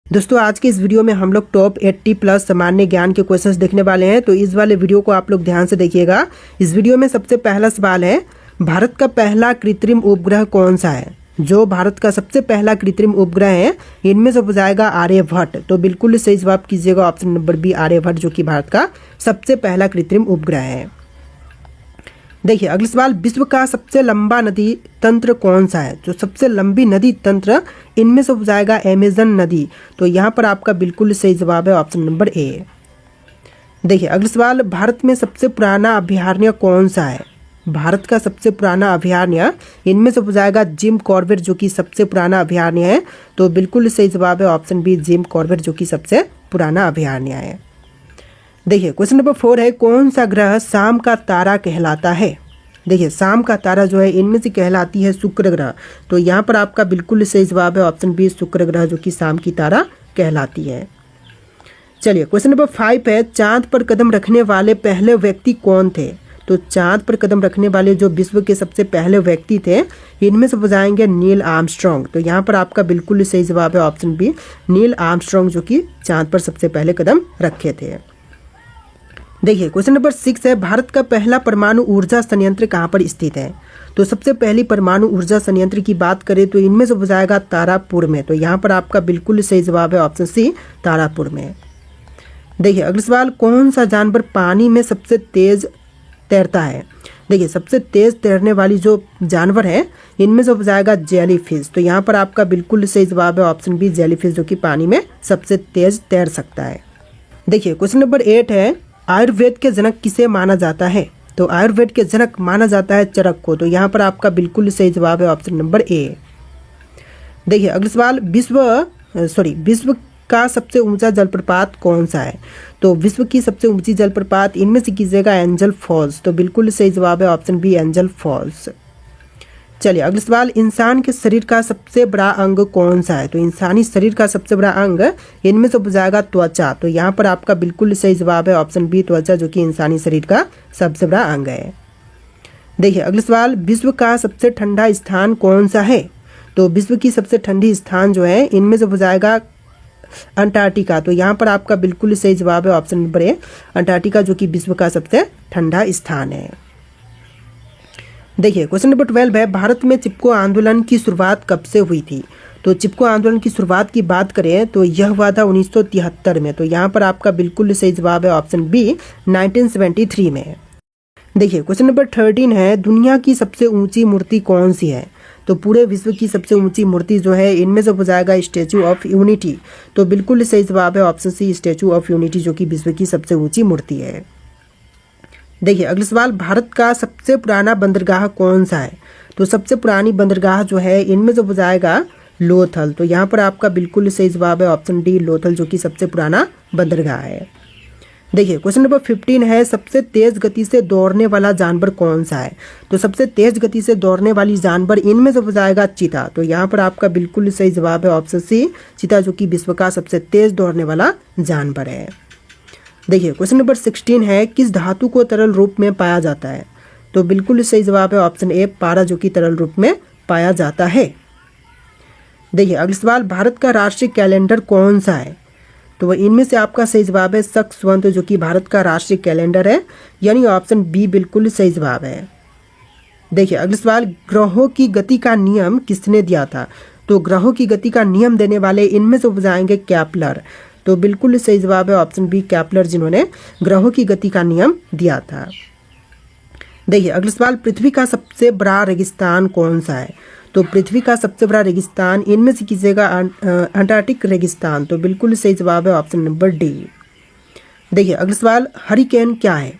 दोस्तों आज के इस वीडियो में हम लोग टॉप 80 प्लस सामान्य ज्ञान के क्वेश्चंस देखने वाले हैं। तो इस वाले वीडियो को आप लोग ध्यान से देखिएगा। इस वीडियो में सबसे पहला सवाल है, भारत का पहला कृत्रिम उपग्रह कौन सा है? जो भारत का सबसे पहला कृत्रिम उपग्रह है इनमें से हो जाएगा आर्यभट्ट। तो बिल्कुल सही जवाब कीजिएगा ऑप्शन नंबर बी आर्यभट्ट, जो कि भारत का सबसे पहला कृत्रिम उपग्रह है। देखिए अगला सवाल, विश्व का सबसे लंबा नदी तंत्र कौन सा है? जो सबसे लंबी नदी तंत्र इनमें से हो जाएगा अमेजन नदी। तो यहाँ पर आपका बिल्कुल सही जवाब है ऑप्शन नंबर ए। देखिए अगला सवाल, भारत में सबसे पुराना अभयारण्य कौन सा है? भारत का सबसे पुराना अभयारण्य इनमें से हो जाएगा जिम कॉर्बेट, जो कि सबसे पुराना अभयारण्य है। तो बिल्कुल सही जवाब है ऑप्शन बी जिम कॉर्बेट, जो कि सबसे पुराना अभयारण्य है। देखिए क्वेश्चन नंबर 4 है, कौन सा ग्रह शाम का तारा कहलाता है? देखिए शाम का तारा जो है इनमें से कहलाती है शुक्र ग्रह। तो यहाँ पर आपका बिल्कुल सही जवाब है ऑप्शन बी शुक्र ग्रह, जो कि शाम की तारा कहलाती है। चलिए क्वेश्चन नंबर 5 है, चांद पर कदम रखने वाले पहले व्यक्ति कौन थे? तो चांद पर कदम रखने वाले जो विश्व के सबसे पहले व्यक्ति थे इनमें से हो जाएंगे नील आर्मस्ट्रॉन्ग। तो यहाँ पर आपका बिल्कुल सही जवाब है ऑप्शन बी नील आर्मस्ट्रॉन्ग, जो कि चांद पर सबसे पहले कदम रखे थे। देखिए क्वेश्चन नंबर 6 है, भारत का पहला परमाणु ऊर्जा संयंत्र कहाँ पर स्थित है? तो सबसे पहली परमाणु ऊर्जा संयंत्र की बात करें तो इनमें से हो जाएगा तारापुर में। तो यहाँ पर आपका बिल्कुल सही जवाब है ऑप्शन सी तारापुर में। देखिए अगला सवाल, कौन सा जानवर पानी में सबसे तेज तैरता है? देखिए सबसे तेज तैरने वाली जो जानवर है इनमें से हो जाएगा जेलीफिश। तो यहाँ पर आपका बिल्कुल सही जवाब है ऑप्शन बी जेलीफिश, जो कि पानी में सबसे तेज तैर सकता है। देखिए क्वेश्चन नंबर 8 है, आयुर्वेद के जनक किसे माना जाता है? तो आयुर्वेद के जनक माना जाता है चरक को। तो यहाँ पर आपका बिल्कुल सही जवाब है ऑप्शन नंबर ए। देखिए अगला सवाल, विश्व का सबसे ऊंचा जलप्रपात कौन सा है? तो विश्व की सबसे ऊंची जलप्रपात इनमें से कीजिएगा एंजल फॉल्स। तो बिल्कुल सही जवाब है ऑप्शन बी एंजल फॉल्स। चलिए अगला सवाल, इंसान के शरीर का सबसे बड़ा अंग कौन सा है? तो इंसानी शरीर का सबसे बड़ा अंग इनमें से हो जाएगा त्वचा। तो यहाँ पर आपका बिल्कुल सही जवाब है ऑप्शन बी त्वचा, जो कि इंसानी शरीर का सबसे बड़ा अंग है। देखिए अगला सवाल, विश्व का सबसे ठंडा स्थान कौन सा है? तो विश्व की सबसे ठंडी स्थान जो है इनमें से हो जाएगा अंटार्कटिका। तो यहाँ पर आपका बिल्कुल सही जवाब है ऑप्शन नंबर ए अंटार्कटिका, जो कि विश्व का सबसे ठंडा स्थान है। देखिए क्वेश्चन नंबर 12 है, भारत में चिपको आंदोलन की शुरुआत कब से हुई थी? तो चिपको आंदोलन की शुरुआत की बात करें तो यह हुआ था 1973 में। तो यहाँ पर आपका बिल्कुल सही जवाब है ऑप्शन बी 1973 में। देखिए क्वेश्चन नंबर 13 है, दुनिया की सबसे ऊंची मूर्ति कौन सी है? तो पूरे विश्व की सबसे ऊंची मूर्ति जो है इनमें से हो जाएगा स्टैचू ऑफ यूनिटी। तो बिल्कुल सही जवाब है option C Statue of Unity, जो कि विश्व की सबसे ऊंची मूर्ति है। देखिए अगला सवाल, भारत का सबसे पुराना बंदरगाह कौन सा है? तो सबसे पुरानी बंदरगाह जो है इनमें से हो जाएगा लोथल। तो यहाँ पर आपका बिल्कुल सही जवाब है ऑप्शन डी लोथल, जो कि सबसे पुराना बंदरगाह है। देखिए क्वेश्चन नंबर 15 है, सबसे तेज गति से दौड़ने वाला जानवर कौन सा है? तो सबसे तेज गति से दौड़ने वाली जानवर इनमें से हो जाएगा चीता। तो यहाँ पर आपका बिल्कुल सही जवाब है ऑप्शन सी चीता, जो कि विश्व का सबसे तेज दौड़ने वाला जानवर है। देखिए क्वेश्चन नंबर 16 है, किस धातु को तरल रूप में पाया जाता है? तो बिल्कुल सही जवाब है ऑप्शन ए पारा, जो कि तरल रूप में पाया जाता है। देखिए अगला सवाल, भारत का राष्ट्रीय कैलेंडर कौन सा है? तो इनमें से आपका सही जवाब है सक्सवंत, जो कि भारत का राष्ट्रीय कैलेंडर है, यानी ऑप्शन बी बिल्कुल सही जवाब है। देखिए अगला सवाल, ग्रहों की गति का नियम किसने दिया था? तो ग्रहों की गति का नियम देने वाले इनमें से हो जाएंगे कैप्लर। तो बिल्कुल सही जवाब है ऑप्शन बी कैप्लर, जिन्होंने ग्रहों की गति का नियम दिया था। देखिए अगला सवाल, पृथ्वी का सबसे बड़ा रेगिस्तान कौन सा है? तो पृथ्वी का सबसे बड़ा रेगिस्तान इनमें से कीजिएगा अंटार्कटिक रेगिस्तान। तो बिल्कुल सही जवाब है ऑप्शन नंबर डी। देखिए अगला सवाल, हरिकेन क्या है?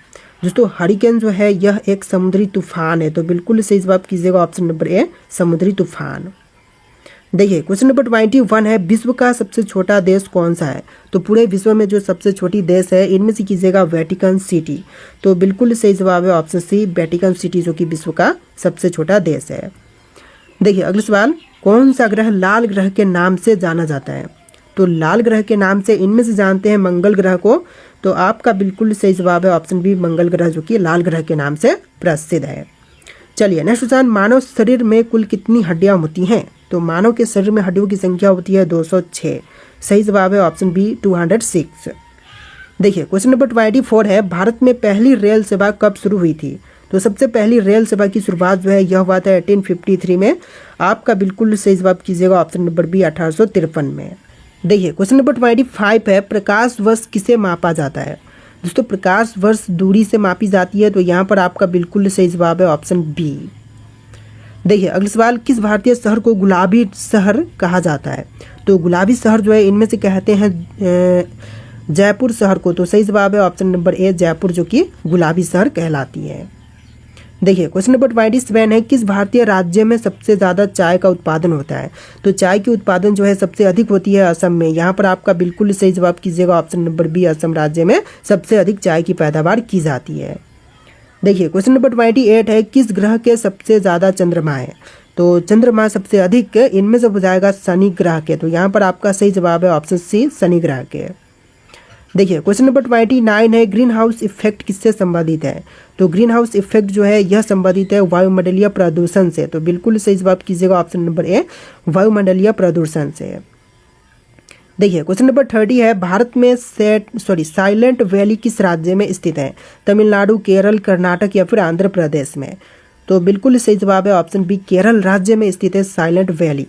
दोस्तों हरिकेन जो है यह एक समुद्री तूफान है। तो बिल्कुल सही जवाब कीजिएगा ऑप्शन नंबर ए समुद्री तूफान। देखिए क्वेश्चन नंबर 21 है, विश्व का सबसे छोटा देश कौन सा है? तो पूरे विश्व में जो सबसे छोटी देश है इनमें से कीजिएगा वेटिकन सिटी। तो बिल्कुल सही जवाब है ऑप्शन सी वेटिकन सिटी, जो कि विश्व का सबसे छोटा देश है। देखिए अगला सवाल, कौन सा ग्रह लाल ग्रह के नाम से जाना जाता है? तो लाल ग्रह के नाम से इनमें से जानते हैं मंगल ग्रह को। तो आपका बिल्कुल सही जवाब है ऑप्शन बी मंगल ग्रह, जो कि लाल ग्रह के नाम से प्रसिद्ध है। चलिए नेक्स्ट क्वेश्चन, मानव शरीर में कुल कितनी हड्डियां होती हैं? तो मानव के शरीर में हड्डियों की संख्या होती है 206। सही जवाब है ऑप्शन बी 206। देखिए क्वेश्चन नंबर 24 है, भारत में पहली रेल सेवा कब शुरू हुई थी? तो सबसे पहली रेल सेवा की शुरुआत जो है यह हुआ था 1853 में। आपका बिल्कुल सही जवाब कीजिएगा ऑप्शन नंबर बी 1853 में। देखिए क्वेश्चन नंबर 25 है, प्रकाश वर्ष किसे मापा जाता है? दोस्तों प्रकाश वर्ष दूरी से मापी जाती है, तो यहाँ पर आपका बिल्कुल सही जवाब है ऑप्शन बी। देखिए अगला सवाल, किस भारतीय शहर को गुलाबी शहर कहा जाता है? तो गुलाबी शहर जो है इनमें से कहते हैं जयपुर शहर को, तो सही जवाब है ऑप्शन नंबर ए जयपुर, जो कि गुलाबी शहर कहलाती है। देखिए क्वेश्चन नंबर 27 है, किस भारतीय राज्य में सबसे ज़्यादा चाय का उत्पादन होता है? तो चाय की उत्पादन जो है सबसे अधिक होती है असम में। यहाँ पर आपका बिल्कुल सही जवाब कीजिएगा ऑप्शन नंबर बी, असम राज्य में सबसे अधिक चाय की पैदावार की जाती है। देखिए क्वेश्चन नंबर 28 है, किस ग्रह के सबसे ज़्यादा चंद्रमा है? तो चंद्रमा सबसे अधिक इनमें से हो जाएगा शनि ग्रह के, तो यहाँ पर आपका सही जवाब है ऑप्शन सी शनि ग्रह के। देखिए क्वेश्चन नंबर 29 है, ग्रीन हाउस इफेक्ट किससे संबंधित है? तो ग्रीन हाउस इफेक्ट जो है यह संबंधित है वायुमंडलीय प्रदूषण से, तो बिल्कुल सही जवाब कीजिएगा ऑप्शन नंबर ए वायुमंडलीय प्रदूषण से। देखिए क्वेश्चन नंबर 30 है, भारत में साइलेंट वैली किस राज्य में स्थित है? तमिलनाडु, केरल, कर्नाटक या फिर आंध्र प्रदेश में? तो बिल्कुल सही जवाब है ऑप्शन बी केरल राज्य में स्थित है साइलेंट वैली।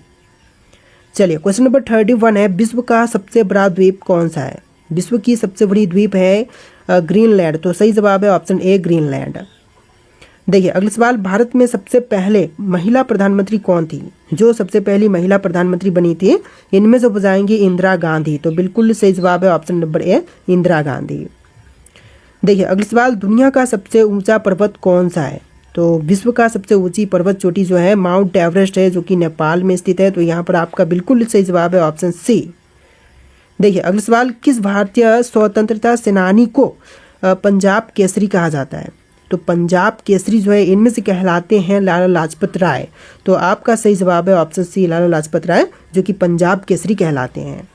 चलिए क्वेश्चन नंबर 31 है, विश्व का सबसे बड़ा द्वीप कौन सा है? विश्व की सबसे बड़ी द्वीप है ग्रीनलैंड, तो सही जवाब है ऑप्शन ए ग्रीनलैंड। देखिए अगला सवाल, भारत में सबसे पहले महिला प्रधानमंत्री कौन थी? जो सबसे पहली महिला प्रधानमंत्री बनी थी इनमें से हो जाएंगी इंदिरा गांधी, तो बिल्कुल सही जवाब है option number A Indira Gandhi. देखिए अगला सवाल, दुनिया का सबसे ऊंचा पर्वत कौन सा है? तो विश्व का सबसे ऊंची पर्वत चोटी जो है माउंट एवरेस्ट है, जो कि नेपाल में स्थित है, तो यहाँ पर आपका बिल्कुल सही जवाब है ऑप्शन सी। देखिए अगला सवाल, किस भारतीय स्वतंत्रता सेनानी को पंजाब केसरी कहा जाता है? तो पंजाब केसरी जो है इनमें से कहलाते हैं लाला लाजपत राय, तो आपका सही जवाब है ऑप्शन सी लाला लाजपत राय, जो कि पंजाब केसरी कहलाते हैं।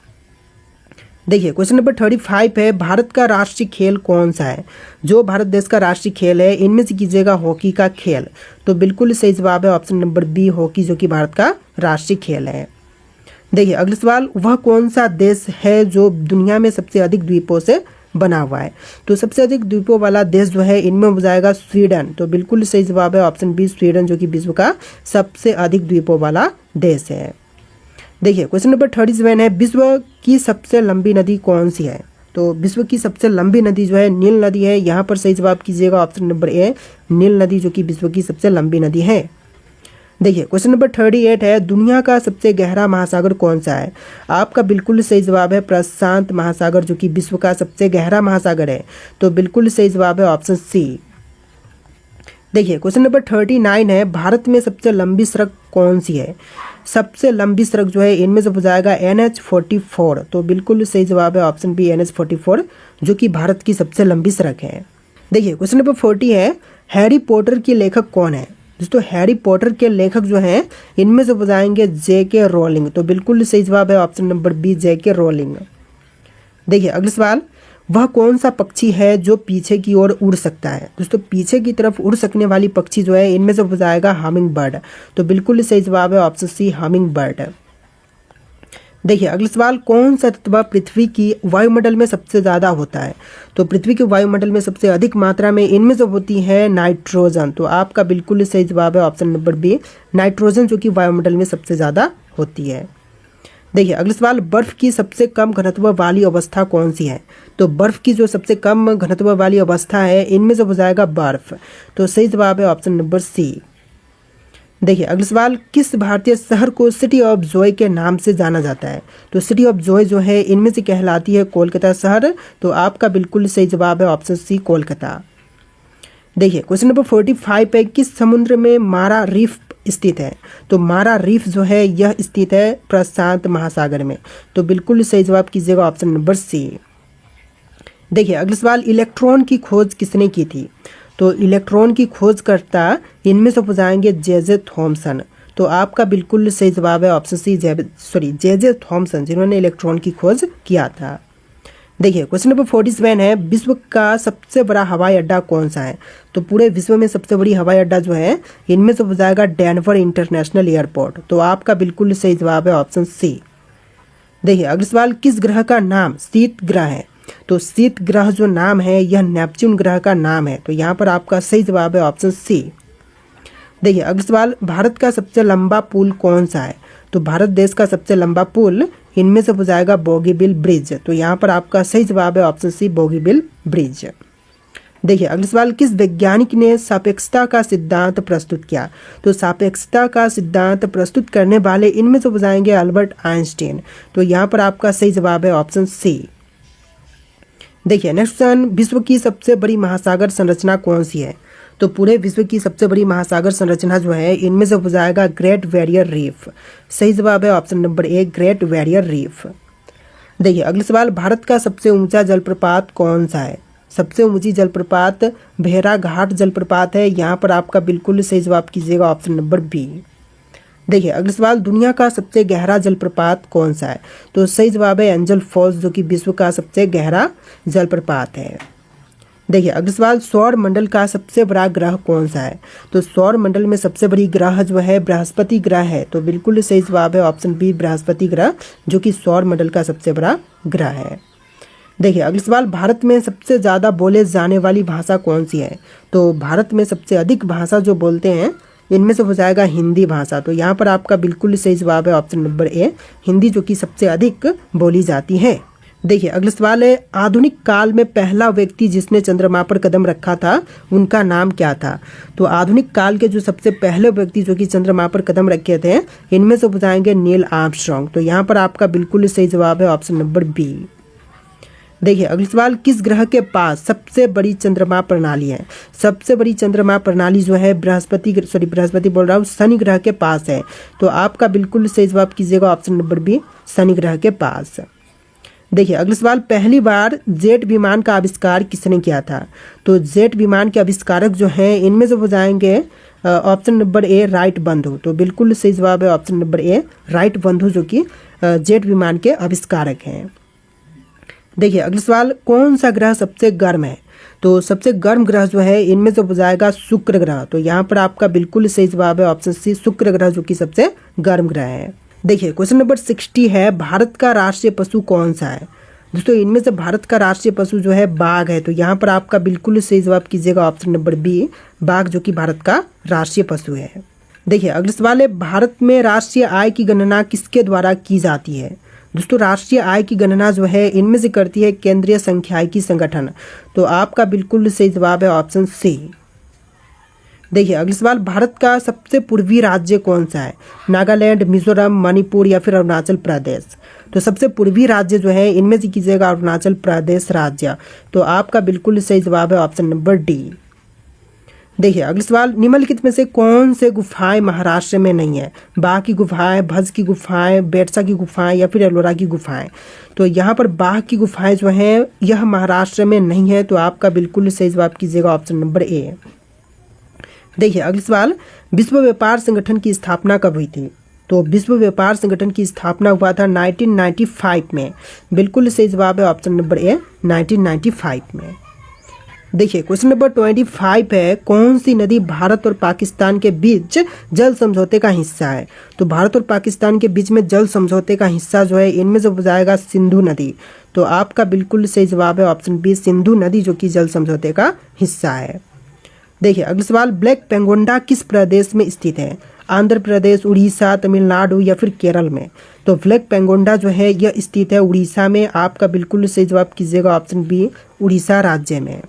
देखिए क्वेश्चन नंबर 35 है, भारत का राष्ट्रीय खेल कौन सा है? जो भारत देश का राष्ट्रीय खेल है इनमें से कीजिएगा हॉकी का खेल, तो बिल्कुल सही जवाब है ऑप्शन नंबर बी हॉकी, जो कि भारत का राष्ट्रीय खेल है। देखिए अगला सवाल, वह कौन सा देश है जो दुनिया में सबसे अधिक द्वीपों से बना हुआ है? तो सबसे अधिक द्वीपों वाला देश जो है इनमें हो जाएगा स्वीडन, तो बिल्कुल सही जवाब है ऑप्शन बी स्वीडन, जो कि विश्व का सबसे अधिक द्वीपों वाला देश है। देखिए क्वेश्चन नंबर 37 है, विश्व की सबसे लंबी नदी कौन सी है? तो विश्व की सबसे लंबी नदी जो है नील नदी है, यहाँ पर सही जवाब कीजिएगा ऑप्शन नंबर ए नील नदी, जो कि विश्व की सबसे लंबी नदी है। देखिए क्वेश्चन नंबर 38 है, दुनिया का सबसे गहरा महासागर कौन सा है? आपका बिल्कुल सही जवाब है प्रशांत महासागर, जो कि विश्व का सबसे गहरा महासागर है, तो बिल्कुल सही जवाब है ऑप्शन सी। देखिए क्वेश्चन नंबर 39 है, भारत में सबसे लंबी सड़क कौन सी है? सबसे लंबी सड़क जो है इनमें से हो जाएगा NH44, तो बिल्कुल सही जवाब है ऑप्शन बी NH44, जो कि भारत की सबसे लंबी सड़क है। देखिए क्वेश्चन नंबर 40 है, हैरी पॉटर के लेखक कौन है? दोस्तों हैरी पॉटर के लेखक जो हैं इनमें से बताएंगे JK रोलिंग, तो बिल्कुल सही जवाब है option number B JK Rowling. देखिए अगला सवाल, वह कौन सा पक्षी है जो पीछे की ओर उड़ सकता है? दोस्तों पीछे की तरफ उड़ सकने वाली पक्षी जो है इनमें से बताएगा हमिंग बर्ड, तो बिल्कुल सही जवाब है ऑप्शन सी हमिंग बर्ड। देखिए अगला सवाल, कौन सा तत्व पृथ्वी की वायुमंडल में सबसे ज़्यादा होता है? तो पृथ्वी के वायुमंडल में सबसे अधिक मात्रा में इनमें से होती है नाइट्रोजन, तो आपका बिल्कुल सही जवाब है ऑप्शन नंबर बी नाइट्रोजन, जो कि वायुमंडल में सबसे ज़्यादा होती है। देखिए अगला सवाल, बर्फ़ की सबसे कम घनत्व वाली अवस्था कौन सी है? तो बर्फ़ की जो सबसे कम घनत्व वाली अवस्था है इनमें से हो जाएगा बर्फ़, तो सही जवाब है ऑप्शन नंबर सी। देखिए अगला सवाल, किस भारतीय शहर को सिटी ऑफ जॉय के नाम से जाना जाता है? तो सिटी ऑफ जॉय जो है इनमें से कहलाती है कोलकाता शहर, तो आपका बिल्कुल सही जवाब है ऑप्शन सी कोलकाता। देखिए क्वेश्चन नंबर 45 है, किस समुद्र में मारा रीफ स्थित है? तो मारा रीफ जो है यह स्थित है प्रशांत महासागर में, तो बिल्कुल सही जवाब कीजिएगा ऑप्शन नंबर सी। देखिए अगला सवाल, इलेक्ट्रॉन की खोज किसने की थी? तो इलेक्ट्रॉन की खोजकर्ता इनमें से हो जाएंगे जे थॉमसन, तो आपका बिल्कुल सही जवाब है ऑप्शन सी जे थॉमसन, जिन्होंने इलेक्ट्रॉन की खोज किया था। देखिए क्वेश्चन नंबर 47 है, विश्व का सबसे बड़ा हवाई अड्डा कौन सा है? तो पूरे विश्व में सबसे बड़ी हवाई अड्डा जो है इनमें से हो जाएगा डेनवर इंटरनेशनल एयरपोर्ट, तो आपका बिल्कुल सही जवाब है ऑप्शन सी। देखिए अगला सवाल, किस ग्रह का नाम शीत ग्रह है? तो शीत ग्रह जो नाम है यह नेपच्यून ग्रह का नाम है। तो यहाँ पर आपका सही जवाब है ऑप्शन सी। देखिए अगला सवाल, भारत का सबसे लंबा पुल कौन सा है? तो भारत देश का सबसे लंबा पुल इनमें से हो जाएगा बोगीबिल ब्रिज। तो यहाँ पर आपका सही जवाब है ऑप्शन सी, बोगीबिल ब्रिज। देखिए अगला सवाल, किस वैज्ञानिक ने सापेक्षता का सिद्धांत प्रस्तुत किया? तो सापेक्षता का सिद्धांत प्रस्तुत करने वाले इनमें से हो जाएंगे अल्बर्ट आइंस्टीन। तो यहाँ पर आपका सही जवाब है ऑप्शन सी। देखिए नेक्स्ट क्वेश्चन, विश्व की सबसे बड़ी महासागर संरचना कौन सी है? तो पूरे विश्व की सबसे बड़ी महासागर संरचना जो है इनमें से हो जाएगा ग्रेट बैरियर रीफ। सही जवाब है option number A, great barrier reef. देखिए अगला सवाल, भारत का सबसे ऊंचा जलप्रपात कौन सा है? सबसे ऊंची जलप्रपात भेड़ाघाट जलप्रपात है। यहाँ पर आपका बिल्कुल सही जवाब कीजिएगा ऑप्शन नंबर बी। देखिए अगला सवाल, दुनिया का सबसे गहरा जलप्रपात कौन सा है? तो सही जवाब है एंजल फॉल्स, जो कि विश्व का सबसे गहरा जलप्रपात है। देखिए अगला सवाल, सौर मंडल का सबसे बड़ा ग्रह कौन सा है? तो सौर मंडल में सबसे बड़ी ग्रह जो है बृहस्पति ग्रह है। तो बिल्कुल सही जवाब है ऑप्शन बी, बृहस्पति ग्रह, जो कि सौर मंडल का सबसे बड़ा ग्रह है। देखिए अगला सवाल, भारत में सबसे ज़्यादा बोले जाने वाली भाषा कौन सी है? तो भारत में सबसे अधिक भाषा जो बोलते हैं इनमें से हो जाएगा हिंदी भाषा। तो यहाँ पर आपका बिल्कुल सही जवाब है ऑप्शन नंबर ए, हिंदी, जो कि सबसे अधिक बोली जाती है। देखिए अगला सवाल है, आधुनिक काल में पहला व्यक्ति जिसने चंद्रमा पर कदम रखा था उनका नाम क्या था? तो आधुनिक काल के जो सबसे पहले व्यक्ति जो कि चंद्रमा पर कदम रखे थे इनमें से हो जाएंगे नील आर्मस्ट्रांग। तो यहाँ पर आपका बिल्कुल सही जवाब है ऑप्शन नंबर बी। देखिए अगला सवाल, किस ग्रह के पास सबसे बड़ी चंद्रमा प्रणाली है? सबसे बड़ी चंद्रमा प्रणाली जो है बृहस्पति बोल रहा हूँ, शनि ग्रह के पास है। तो आपका बिल्कुल सही जवाब कीजिएगा ऑप्शन नंबर बी, शनि ग्रह के पास। देखिए अगला सवाल, पहली बार जेट विमान का आविष्कार किसने किया था? तो जेट विमान के आविष्कारक जो हैं इनमें से हो जाएंगे ऑप्शन नंबर ए, राइट बंधु। तो बिल्कुल सही जवाब है ऑप्शन नंबर ए, राइट बंधु, जो कि जेट विमान के आविष्कारक हैं। देखिए अगला सवाल, कौन सा ग्रह सबसे गर्म है? तो सबसे गर्म ग्रह जो है इनमें से हो जाएगा शुक्र ग्रह। तो यहाँ पर आपका बिल्कुल सही जवाब है ऑप्शन सी, शुक्र ग्रह, जो कि सबसे गर्म ग्रह है। देखिए क्वेश्चन नंबर 60 है, भारत का राष्ट्रीय पशु कौन सा है? दोस्तों इनमें से भारत का राष्ट्रीय पशु जो है बाघ है। तो यहाँ पर आपका बिल्कुल सही जवाब कीजिएगा ऑप्शन नंबर बी, बाघ, जो कि भारत का राष्ट्रीय पशु है। देखिए अगला सवाल है, भारत में राष्ट्रीय आय की गणना किसके द्वारा की जाती है? दोस्तों राष्ट्रीय आय की गणना जो है इनमें से करती है केंद्रीय सांख्यिकी संगठन। तो आपका बिल्कुल सही जवाब है ऑप्शन सी। देखिए अगला सवाल, भारत का सबसे पूर्वी राज्य कौन सा है? नागालैंड, मिजोरम, मणिपुर या फिर अरुणाचल प्रदेश? तो सबसे पूर्वी राज्य जो है इनमें से कीजिएगा अरुणाचल प्रदेश राज्य। तो आपका बिल्कुल सही जवाब है ऑप्शन नंबर डी। देखिए अगला सवाल, निम्नलिखित में से कौन से गुफाएं महाराष्ट्र में नहीं है? बाघ की गुफाएं, भज की गुफाएं, बेटसा की गुफाएं या फिर एलोरा की गुफाएं? तो यहाँ पर बाघ की गुफाएं जो हैं यह महाराष्ट्र में नहीं है। तो आपका बिल्कुल सही जवाब कीजिएगा ऑप्शन नंबर ए। देखिए अगला सवाल, विश्व व्यापार संगठन की स्थापना कब हुई थी? तो विश्व व्यापार संगठन की स्थापना हुआ था 1995 में। बिल्कुल सही जवाब है ऑप्शन नंबर ए, 1995 में। देखिए क्वेश्चन नंबर 25 है, कौन सी नदी भारत और पाकिस्तान के बीच जल समझौते का हिस्सा है? तो भारत और पाकिस्तान के बीच में जल समझौते का हिस्सा जो है इनमें से हो जाएगा सिंधु नदी। तो आपका बिल्कुल सही जवाब है ऑप्शन बी, सिंधु नदी, जो कि जल समझौते का हिस्सा है। देखिए अगला सवाल, ब्लैक पेंगोंडा किस प्रदेश में स्थित है? आंध्र प्रदेश, उड़ीसा, तमिलनाडु या फिर केरल में? तो ब्लैक पेंगोंडा जो है यह स्थित है उड़ीसा में। आपका बिल्कुल सही जवाब कीजिएगा ऑप्शन बी, उड़ीसा राज्य में।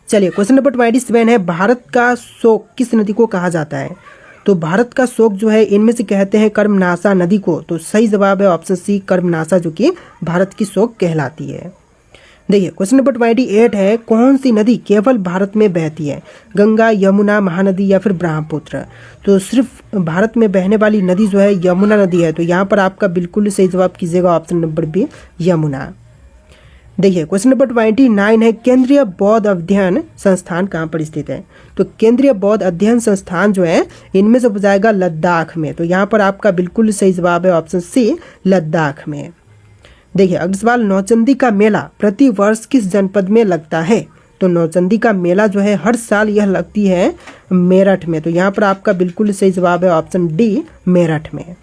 चलिए क्वेश्चन नंबर 27 है, भारत का शोक किस नदी को कहा जाता है? तो भारत का शोक जो है इनमें से कहते हैं कर्मनाशा नदी को। तो सही जवाब है ऑप्शन सी, कर्मनाशा, जो कि भारत की शोक कहलाती है। देखिए क्वेश्चन नंबर 28 है, कौन सी नदी केवल भारत में बहती है? गंगा, यमुना, महानदी या फिर ब्रह्मपुत्र? तो सिर्फ भारत में बहने वाली नदी जो है यमुना नदी है। तो यहाँ पर आपका बिल्कुल सही जवाब कीजिएगा ऑप्शन नंबर बी, यमुना। देखिए क्वेश्चन नंबर 29 है, केंद्रीय बौद्ध अध्ययन संस्थान कहाँ पर स्थित है? तो केंद्रीय बौद्ध अध्ययन संस्थान जो है इनमें से हो जाएगा लद्दाख में। तो यहाँ पर आपका बिल्कुल सही जवाब है ऑप्शन सी, लद्दाख में। देखिए अगला सवाल, नौचंदी का मेला प्रति वर्ष किस जनपद में लगता है? तो नौचंदी का मेला जो है हर साल यह लगती है मेरठ में। तो यहाँ पर आपका बिल्कुल सही जवाब है ऑप्शन डी, मेरठ में।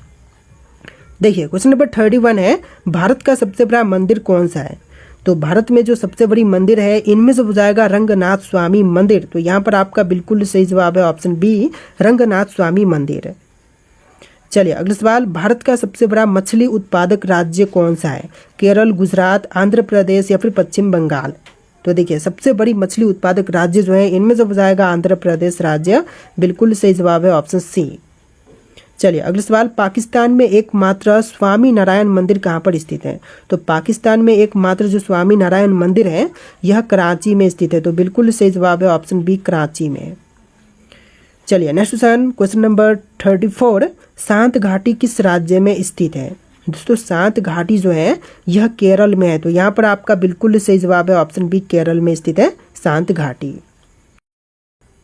देखिए क्वेश्चन नंबर 31 है, भारत का सबसे बड़ा मंदिर कौन सा है? तो भारत में जो सबसे बड़ी मंदिर है इनमें से हो जाएगा रंगनाथ स्वामी मंदिर। तो यहाँ पर आपका बिल्कुल सही जवाब है ऑप्शन बी, रंगनाथ स्वामी मंदिर। चलिए अगला सवाल, भारत का सबसे बड़ा मछली उत्पादक राज्य कौन सा है? केरल, गुजरात, आंध्र प्रदेश या फिर पश्चिम बंगाल? तो देखिए सबसे बड़ी मछली उत्पादक राज्य जो है इनमें से हो जाएगा आंध्र प्रदेश राज्य। बिल्कुल सही जवाब है ऑप्शन सी। चलिए अगला सवाल, पाकिस्तान में एकमात्र स्वामी नारायण मंदिर कहाँ पर स्थित है? तो पाकिस्तान में एकमात्र जो स्वामी नारायण मंदिर है यह कराची में स्थित है। तो बिल्कुल सही जवाब है ऑप्शन बी, कराची में। चलिए नेक्स्ट क्वेश्चन नंबर 34, शांत घाटी किस राज्य में स्थित है? दोस्तों शांत घाटी जो है यह केरल में है। तो यहाँ पर आपका बिल्कुल सही जवाब है ऑप्शन बी, केरल में स्थित है शांत घाटी।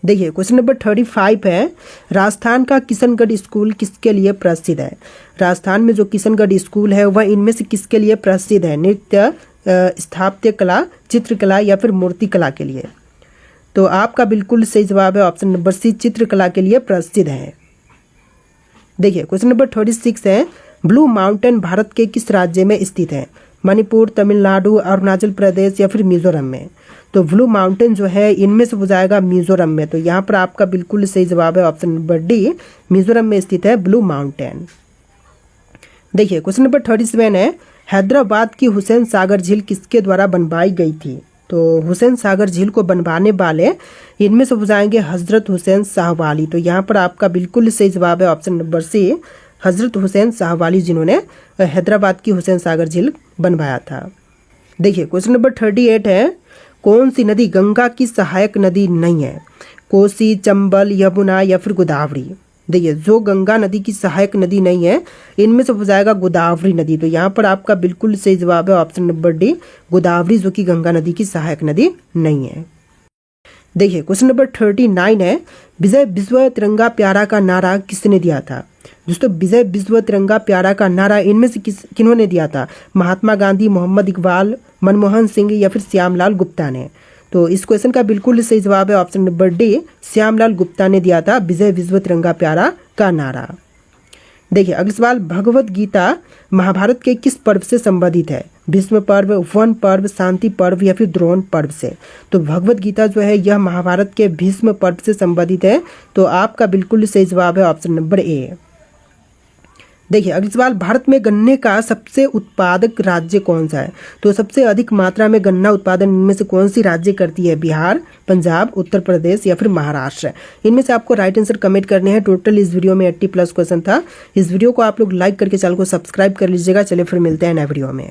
देखिए क्वेश्चन नंबर 35 है, राजस्थान का किशनगढ़ स्कूल किसके लिए प्रसिद्ध है? राजस्थान में जो किशनगढ़ स्कूल है वह इनमें से किसके लिए प्रसिद्ध है? नृत्य, स्थापत्य कला, चित्रकला या फिर मूर्तिकला के लिए? तो आपका बिल्कुल सही जवाब है ऑप्शन नंबर सी, चित्रकला के लिए प्रसिद्ध है। देखिए क्वेश्चन नंबर 36 है, ब्लू माउंटेन भारत के किस राज्य में स्थित है? मणिपुर, तमिलनाडु, अरुणाचल प्रदेश या फिर मिजोरम में? तो ब्लू माउंटेन जो है इनमें से हो जाएगा मिजोरम में। तो यहाँ पर आपका बिल्कुल सही जवाब है ऑप्शन नंबर डी, मिजोरम में स्थित है ब्लू माउंटेन। देखिए क्वेश्चन नंबर 37 है, हैदराबाद की हुसैन सागर झील किसके द्वारा बनवाई गई थी? तो हुसैन सागर झील को बनवाने वाले इनमें से हो जाएंगे हजरत हुसैन शाहवाली। तो यहाँ पर आपका बिल्कुल सही जवाब है ऑप्शन नंबर सी, हजरत हुसैन शाहवाली जिन्होंने हैदराबाद की हुसैन सागर झील बनवाया था। देखिए क्वेश्चन नंबर 38 है, कौन सी नदी गंगा की सहायक नदी नहीं है? कोसी, चंबल, यमुना या फिर गोदावरी? देखिए जो गंगा नदी की सहायक नदी नहीं है इनमें से हो जाएगा गोदावरी नदी। तो यहाँ पर आपका बिल्कुल सही जवाब है ऑप्शन नंबर डी, गोदावरी, जो कि गंगा नदी की सहायक नदी नहीं है। देखिए क्वेश्चन नंबर 39 है, विजय विश्व तिरंगा प्यारा का नारा किसने दिया था? दोस्तों विजय विश्व तिरंगा प्यारा का नारा इनमें से किन्होंने दिया था? महात्मा गांधी, मोहम्मद इकबाल, मनमोहन सिंह या फिर श्यामलाल गुप्ता ने? तो इस क्वेश्चन का बिल्कुल सही जवाब है option number D, Shyamlal Gupta ने दिया था विजय विश्व तिरंगा प्यारा का नारा। देखिए अगला सवाल, भगवत गीता महाभारत के किस पर्व से संबंधित है? भीष्म पर्व, वन पर्व, शांति पर्व या फिर द्रोण पर्व से? तो भगवत गीता जो है यह महाभारत के भीष्म पर्व से संबंधित है। तो आपका बिल्कुल सही जवाब है ऑप्शन नंबर ए। देखिए अगला सवाल, भारत में गन्ने का सबसे उत्पादक राज्य कौन सा है? तो सबसे अधिक मात्रा में गन्ना उत्पादन इनमें से कौन सी राज्य करती है? बिहार, पंजाब, उत्तर प्रदेश या फिर महाराष्ट्र? इनमें से आपको राइट आंसर कमेंट करने हैं। टोटल इस वीडियो में 80+ क्वेश्चन था। इस वीडियो को आप लोग लाइक करके चैनल को सब्सक्राइब कर लीजिएगा। चलिए फिर मिलते हैं नए वीडियो में।